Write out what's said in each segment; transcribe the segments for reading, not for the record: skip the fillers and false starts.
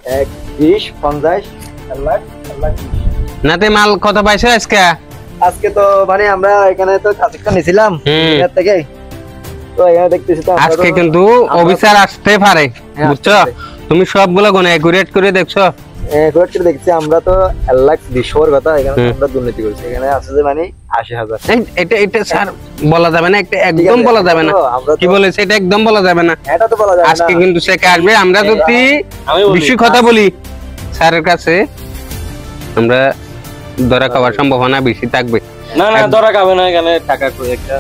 1 20 50 1 লাখ 1 লাখ 20 নাতে মাল কত পাইছো আজকে তো মানে আমরা এখানে তো কাজটা নিছিলাম এর থেকে তো এখানে দেখতেছি তো আজকে কিন্তু অফিসার আসতে পারে বুঝছো তুমি সবগুলো গনে একুরেট করে দেখছো একুরেট করে দেখছি আমরা তো 1 লাখ 20 এর কথা এখানে আমরা দুর্নীতি করছি এখানে আছে যে মানে 80,000 এটা স্যার বলা যাবে না একটা একদম বলা যাবে না কি বলেছে এটা একদম বলা যাবে না এটা তো বলা যাবে না আজকে কিন্তু সে আসবে আমরা যদি বেশি কথা বলি স্যারের কাছে আমরা ধরা খাওয়ার সম্ভাবনা বেশি থাকবে না না ধরা খাবে না এখানে টাকা করে একটা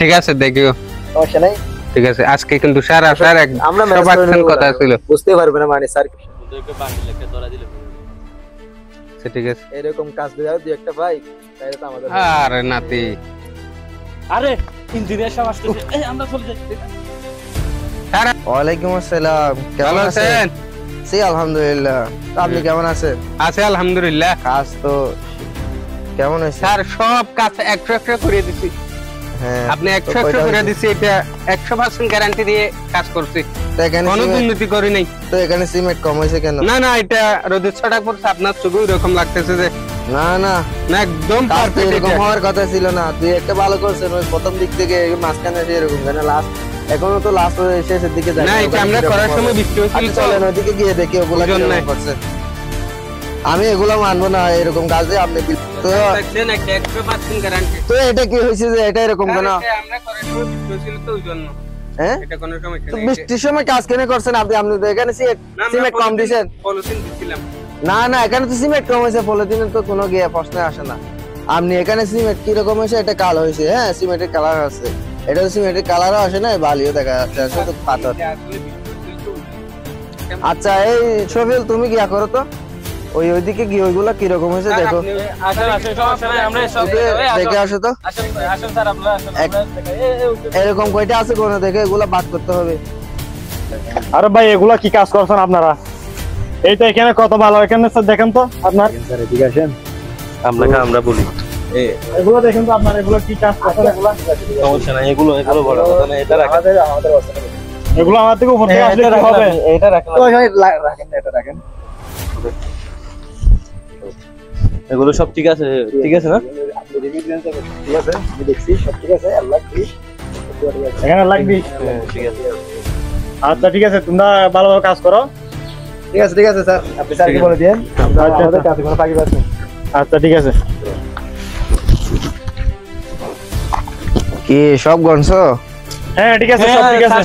ঠিক আছে দেখিও সমস্যা নাই ঠিক আছে আজকে কিন্তু স্যার আসার এক সবার কথা ছিল বুঝতে পারবে না মানে স্যার ওদেরকে বাকি লেখা ধরা দিলে ঠিক আছে এরকম কাজ দাও দুই একটা ভাই তাইলে তো আমাদের আরে নাতি আরে ইঞ্জিনিয়ার সাহেব আসতেছে এই আমরা চলে যাই স্যার ওয়ালাইকুম আসসালাম কেমন আছেন জি আলহামদুলিল্লাহ আপনি কেমন আছেন আছে আলহামদুলিল্লাহ কাজ তো কেমন হয়েছে স্যার সব কাজ 100 করে দিছি হ্যাঁ আপনি 100 করে দিছি এটা 100% গ্যারান্টি দিয়ে কাজ করছি তো এখানে কোনো দুর্নীতি করি নাই তো এখানে সিমেন্ট কম হয়েছে কেন না না এটা রোদের ছটা পড়ছে আপনার চোখে এরকম লাগতেছে যে না না না একদম কাজ তো পারফেক্ট এরকম হওয়ার কথা ছিল না তুই একটা ভালো করছেন ওই প্রথম দিক থেকে মাঝখানে এসে এরকম কেন লাস্ট এখনো তো লাস্ট শেষের দিকে যায় না এটা আমরা করার সময় বৃষ্টি হচ্ছিল চলেন ওইদিকে গিয়ে দেখি ওগুলা কেমন করছে আমি এগুলা মানবো না এরকম কাজে আপনি তো দেখছেন একটা 100% গ্যারান্টি তো এটা কি হয়েছে যে এটা এরকম কেন আমরা করার সময় বৃষ্টি হচ্ছিল তো ওই জন্য হ্যাঁ এটা কোনো সমস্যা তো নেই বৃষ্টির সময় কাজ কেন করছেন আপনি আপনি তো এখানে সিমেন্ট কম দিয়েছেন পলিথিন দিছিলাম না না এখানে তো সিমেন্ট কম হয়েছে পলিথিনের তো কোনো গিয়ে প্রশ্ন আসে না আপনি এখানে সিমেন্ট কি রকম হয়েছে এটা কালো হয়েছে হ্যাঁ সিমেন্টের কালার আছে এটা তো সিমেন্টের কালারও আসে না বালিও দেখা যাচ্ছে আসলে তো পাথর আচ্ছা এই শফিল তুমি গিয়া করো তো ওইদিকে গিয়ে ওইগুলা কি রকম হয়েছে দেখো আসেন আসেন সমস্যা নাই আমরা সব দেখে আসো তো আসেন আসেন স্যার আপনারা আসেন এরকম কয়টা আছে কোন দেখে এগুলা বাদ করতে হবে আরে ভাই এগুলা কি কাজ করছেন আপনারা এইটা এখানে কত ভালো এখানে স্যার দেখেন তো আপনার ঠিক আছে আমরা বলি এগুলো দেখেন তো আপনার এগুলো কি কাজ করছেন এগুলা সমস্যা নাই এগুলো বড় কথা না এটা রাখেন আমাদের অবস্থা এগুলো আমার থেকে উপর থেকে আসলে কি হবে এটা রাখেন রাখেন এটা রাখেন এগুলো সব ঠিক আছে না আপনি রিভিউ দেন ঠিক আছে আমি দেখছি সব ঠিক আছে 1 লাখ 20 এখানে লাগবি ঠিক আছে আচ্ছা ঠিক আছে তোমরা ভালোভাবে কাজ করো ঠিক আছে স্যার আপনি স্যারকে বলে দেন আমরা আমাদের কাছে কোনো বাকি আছে আচ্ছা ঠিক আছে কি সব গনছো হ্যাঁ ঠিক আছে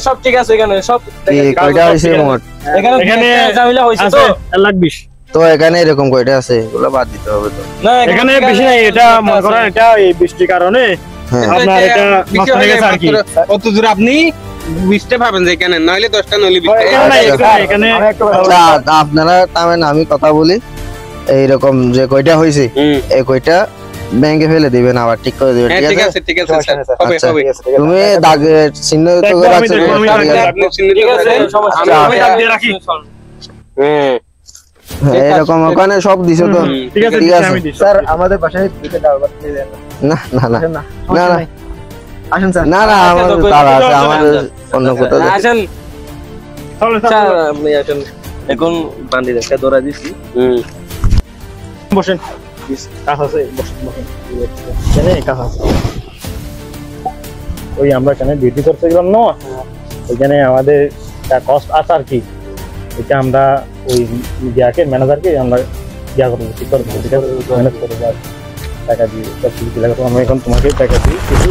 সব ঠিক আছে এখানে সব কি কয়টা হইছে মোট এখানে ঝামেলা হইছে তো 1 লাখ 20 তো এখানে এরকম কয়টা আছে এগুলো বাদ দিতে হবে তো না এখানে বেশি নাই এটা মনে করেন এটা এই বৃষ্টির কারণে আপনার এটা নষ্ট হয়ে গেছে আর কি কত দূর আপনি 20টা পাবেন যে এখানে নইলে 10টা নইলে 20টা এখানে আচ্ছা আপনারা তামেন আমি কথা বলি এইরকম যে কয়টা হইছে এই কয়টা ব্যাংকে ফেলে দিবেন আবার ঠিক করে দিবেন ঠিক আছে স্যার হবে আচ্ছা, হবে তুমি দাগে চিহ্ন তো করে রাখছো ঠিক আছে সমস্যা আমি দাগ দিয়ে রাখি হ্যাঁ এরকম ওখানে সব দিছো তো ঠিক আছে আমি দিছি স্যার আমাদের বাসায় দুটো ডালবার দিয়ে দেন না না না না না না আসেন স্যার না না আমাদের তারা আছে আমাদের অন্য কোথাও আসেন চলো স্যার আপনি আসেন এখন বান্দি একটা ধরা দিছি বসেন কাজ আছে বসেন এখানে কাজ আছে ওই আমরা এখানে ডিউটি করতে গেলাম না ওইখানে আমাদের কষ্ট আছে আর কি এটা আমরা ওই মিডিয়াকে ম্যানেজারকে আমরা ইয়া করবো ঠিক করবো ঠিক আছে ম্যানেজ করবো টাকা দিয়ে সব কিছু দিলে আমি এখন তোমাকে টাকা দিই কিছু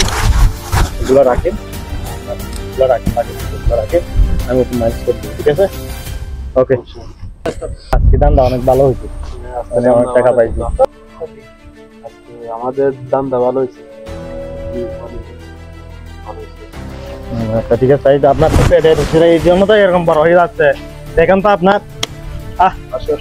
এগুলো রাখেন আমি একটু ম্যানেজ করবো ঠিক আছে ওকে আজকে দামটা অনেক ভালো হয়েছে অনেক টাকা পাইছি আমাদের দামটা ভালো হয়েছে আচ্ছা ঠিক আছে তাই তো আপনার তো এই জন্য তো এরকম বড় হয়ে যাচ্ছে দেখেন তো আপনার আসো